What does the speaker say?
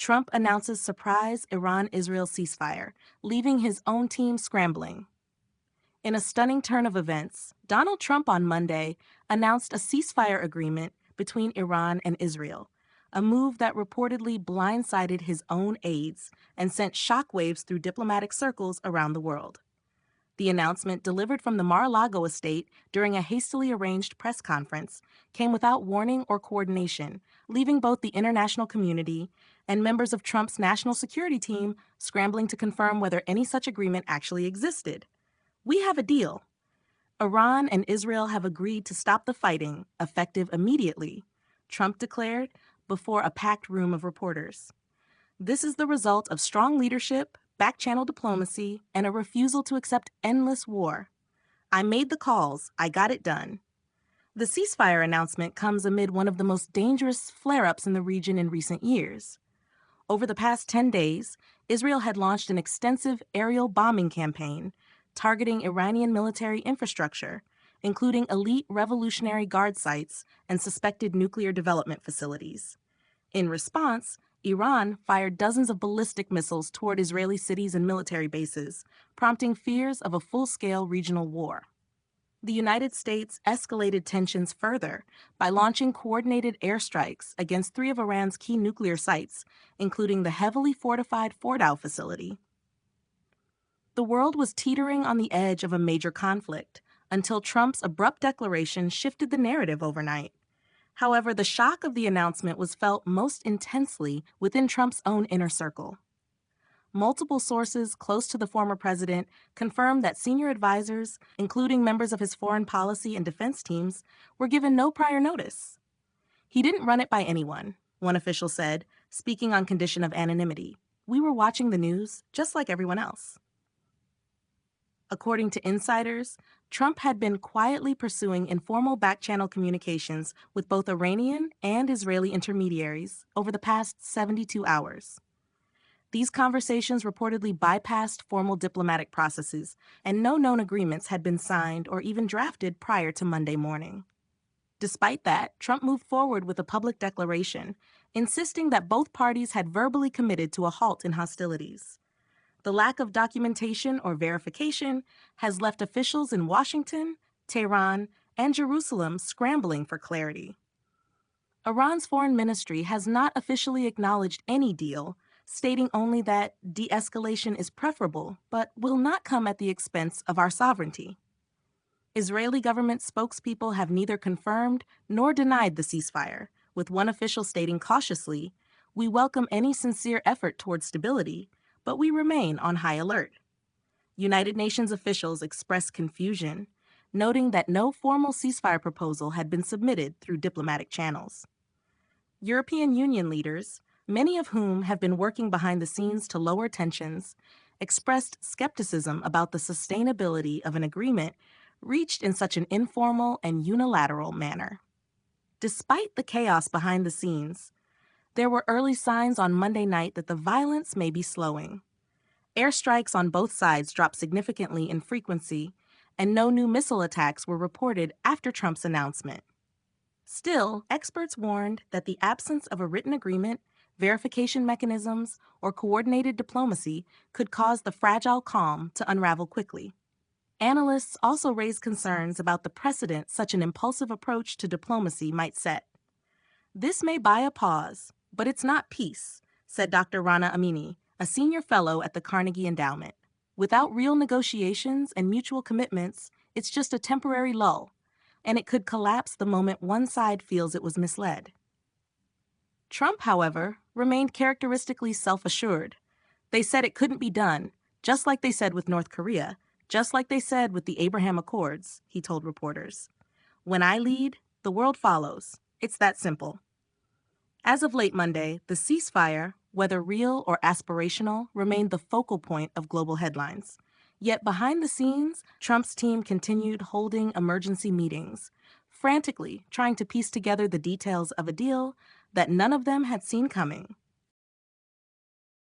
Trump announces surprise Iran-Israel ceasefire, leaving his own team scrambling. In a stunning turn of events, Donald Trump on Monday announced a ceasefire agreement between Iran and Israel, a move that reportedly blindsided his own aides and sent shockwaves through diplomatic circles around the world. The announcement, delivered from the Mar-a-Lago estate during a hastily arranged press conference, came without warning or coordination, leaving both the international community and members of Trump's national security team scrambling to confirm whether any such agreement actually existed. "We have a deal. Iran and Israel have agreed to stop the fighting, effective immediately," Trump declared before a packed room of reporters. "This is the result of strong leadership, backchannel diplomacy, and a refusal to accept endless war. I made the calls. I got it done." The ceasefire announcement comes amid one of the most dangerous flare-ups in the region in recent years. Over the past 10 days, Israel had launched an extensive aerial bombing campaign targeting Iranian military infrastructure, including elite Revolutionary Guard sites and suspected nuclear development facilities. In response, Iran fired dozens of ballistic missiles toward Israeli cities and military bases, prompting fears of a full-scale regional war. The United States escalated tensions further by launching coordinated airstrikes against 3 of Iran's key nuclear sites, including the heavily fortified Fordow facility. The world was teetering on the edge of a major conflict until Trump's abrupt declaration shifted the narrative overnight. However, the shock of the announcement was felt most intensely within Trump's own inner circle. Multiple sources close to the former president confirmed that senior advisors, including members of his foreign policy and defense teams, were given no prior notice. "He didn't run it by anyone," one official said, speaking on condition of anonymity. "We were watching the news, just like everyone else." According to insiders, Trump had been quietly pursuing informal back-channel communications with both Iranian and Israeli intermediaries over the past 72 hours. These conversations reportedly bypassed formal diplomatic processes, and no known agreements had been signed or even drafted prior to Monday morning. Despite that, Trump moved forward with a public declaration, insisting that both parties had verbally committed to a halt in hostilities. The lack of documentation or verification has left officials in Washington, Tehran, and Jerusalem scrambling for clarity. Iran's foreign ministry has not officially acknowledged any deal, stating only that de-escalation is preferable but will not come at the expense of our sovereignty. Israeli government spokespeople have neither confirmed nor denied the ceasefire, with one official stating cautiously, "We welcome any sincere effort toward stability, but we remain on high alert." United Nations officials expressed confusion, noting that no formal ceasefire proposal had been submitted through diplomatic channels. European Union leaders, many of whom have been working behind the scenes to lower tensions, expressed skepticism about the sustainability of an agreement reached in such an informal and unilateral manner. Despite the chaos behind the scenes, there were early signs on Monday night that the violence may be slowing. Airstrikes on both sides dropped significantly in frequency, and no new missile attacks were reported after Trump's announcement. Still, experts warned that the absence of a written agreement, verification mechanisms, or coordinated diplomacy could cause the fragile calm to unravel quickly. Analysts also raised concerns about the precedent such an impulsive approach to diplomacy might set. "This may buy a pause, but it's not peace," said Dr. Rana Amini, a senior fellow at the Carnegie Endowment. "Without real negotiations and mutual commitments, it's just a temporary lull, and it could collapse the moment one side feels it was misled." Trump, however, remained characteristically self-assured. "They said it couldn't be done, just like they said with North Korea, just like they said with the Abraham Accords," he told reporters. "When I lead, the world follows. It's that simple." As of late Monday, the ceasefire, whether real or aspirational, remained the focal point of global headlines. Yet behind the scenes, Trump's team continued holding emergency meetings, frantically trying to piece together the details of a deal that none of them had seen coming.